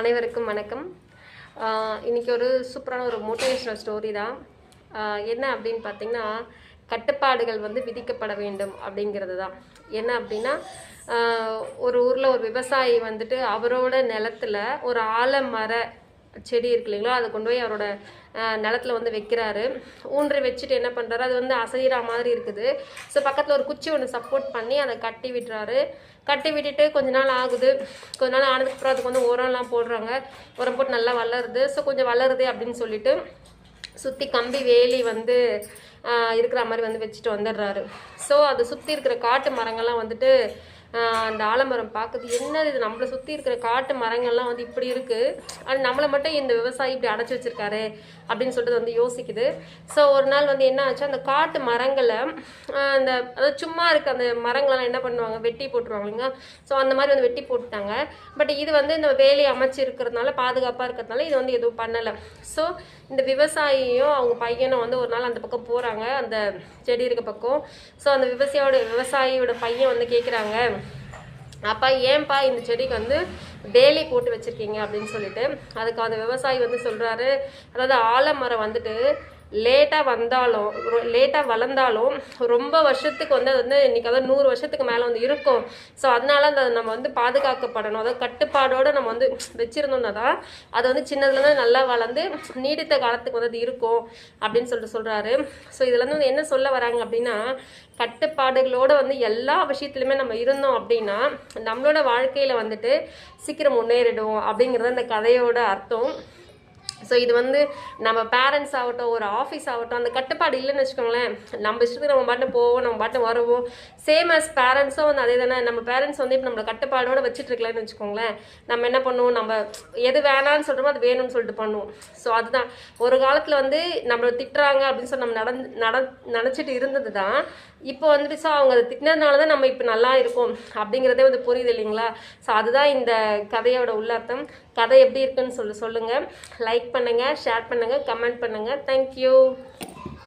அனைவருக்கும் வணக்கம். இன்றைக்கி ஒரு சூப்பரான ஒரு மோட்டிவேஷனல் ஸ்டோரி தான். என்ன அப்படின்னு பார்த்தீங்கன்னா, கட்டுப்பாடுகள் வந்து விதிக்கப்பட வேண்டும் அப்படிங்கிறது தான். என்ன அப்படின்னா, ஒரு ஊரில் ஒரு விவசாயி வந்துட்டு அவரோட நிலத்துல ஒரு ஆலமர செடி இருக்கு இல்லைங்களா, அதை கொண்டு போய் அவரோட நிலத்துல வந்து வைக்கிறாரு. ஊன்றி வச்சுட்டு என்ன பண்ணுறாரு, அது வந்து அசைகிற மாதிரி இருக்குது. ஸோ பக்கத்தில் ஒரு குச்சி ஒன்று சப்போர்ட் பண்ணி அதை கட்டி விட்டுறாரு. கட்டி விட்டுட்டு கொஞ்ச நாள் ஆகுது. கொஞ்ச நாள் ஆனதுக்கப்புறம் அதுக்கு வந்து உரம்லாம் போடுறாங்க. உரம் போட்டு நல்லா வளருது. ஸோ கொஞ்சம் வளருது அப்படின்னு சொல்லிட்டு சுற்றி கம்பி வேலி வந்து இருக்கிற மாதிரி வந்து வச்சுட்டு வந்துடுறாரு. ஸோ அதை சுற்றி இருக்கிற காட்டு மரங்கள்லாம் வந்துட்டு அந்த ஆலமரம் பார்க்குது, என்னது இது நம்மளை சுற்றி இருக்கிற காட்டு மரங்கள்லாம் வந்து இப்படி இருக்குது, அது நம்மளை மட்டும் இந்த விவசாயி இப்படி அடைச்சி வச்சிருக்காரு அப்படின்னு சொல்லிட்டு வந்து யோசிக்குது. ஸோ ஒரு நாள் வந்து என்ன ஆச்சு, அந்த காட்டு மரங்களை அந்த அதாவது சும்மா இருக்க அந்த மரங்களெல்லாம் என்ன பண்ணுவாங்க, வெட்டி போட்டுருவாங்க இல்லைங்க. ஸோ அந்த மாதிரி வந்து வெட்டி போட்டுட்டாங்க. பட் இது வந்து இந்த வேலி அமைச்சு இருக்கிறதுனால, பாதுகாப்பாக இருக்கிறதுனால இது வந்து எதுவும் பண்ணலை. ஸோ இந்த விவசாயியும் அவங்க பையனும் வந்து ஒரு நாள் அந்த பக்கம் போகிறாங்க, அந்த செடி இருக்க பக்கம். ஸோ அந்த விவசாயியோட பையன் வந்து கேட்குறாங்க, அப்பா ஏன்பா இந்த செடிக்கு வந்து வேலி போட்டு வச்சுருக்கீங்க அப்படின்னு சொல்லிட்டு. அதுக்கு அந்த விவசாயி வந்து சொல்கிறாரு, அதாவது ஆலமரம் வந்துட்டு லேட்டாக வளர்ந்தாலும் ரொம்ப வருஷத்துக்கு வந்து அது வந்து இன்றைக்கி அதாவது 100 வருஷத்துக்கு மேலே வந்து இருக்கும். ஸோ அதனால அந்த நம்ம வந்து பாதுகாக்கப்படணும். அதாவது கட்டுப்பாடோடு நம்ம வந்து வச்சுருந்தோம்னா தான் அது வந்து சின்னதுலேருந்து நல்லா வளர்ந்து நீடித்த காலத்துக்கு வந்து அது இருக்கும் அப்படின்னு சொல்லிட்டு சொல்கிறாரு. ஸோ இதில் வந்து என்ன சொல்ல வராங்க அப்படின்னா, கட்டுப்பாடுகளோடு வந்து எல்லா விஷயத்துலையுமே நம்ம இருந்தோம் அப்படின்னா நம்மளோட வாழ்க்கையில் வந்துட்டு சீக்கிரம் முன்னேறிடுவோம் அப்படிங்கிறது அந்த கதையோட அர்த்தம். ஸோ இது வந்து நம்ம பேரண்ட்ஸ் ஆகட்டும், ஒரு ஆஃபீஸ் ஆகட்டும், அந்த கட்டுப்பாடு இல்லைன்னு வச்சுக்கோங்களேன், நம்ம இஷ்டத்துக்கு நம்ம பாட்டு போவோம், நம்ம பாட்டு வருவோம். சேம் அஸ் பேரண்ட்ஸும் வந்து அதே தானே. நம்ம பேரண்ட்ஸ் வந்து இப்போ நம்மளை கட்டுப்பாடோடு வச்சுட்டு இருக்கலாம்னு வச்சுக்கோங்களேன், நம்ம என்ன பண்ணுவோம், நம்ம எது வேணான்னு சொல்கிறோமோ அது வேணும்னு சொல்லிட்டு பண்ணுவோம். ஸோ அதுதான் ஒரு காலத்தில் வந்து நம்மளை திட்டுறாங்க அப்படின்னு சொல்லி நம்ம நினச்சிட்டு இருந்தது தான். இப்போ வந்துட்டு ஸோ அவங்க அதை திட்டினதுனால தான் நம்ம இப்போ நல்லா இருக்கும் அப்படிங்கிறதே வந்து புரியுது இல்லைங்களா. ஸோ அதுதான் இந்த கதையோட உள்ளர்த்தம். கதை எப்படி இருக்குன்னு சொல்லுங்கள். லைக் பண்ணுங்கள், ஷேர் பண்ணுங்கள், கமெண்ட் பண்ணுங்கள். தேங்க்யூ.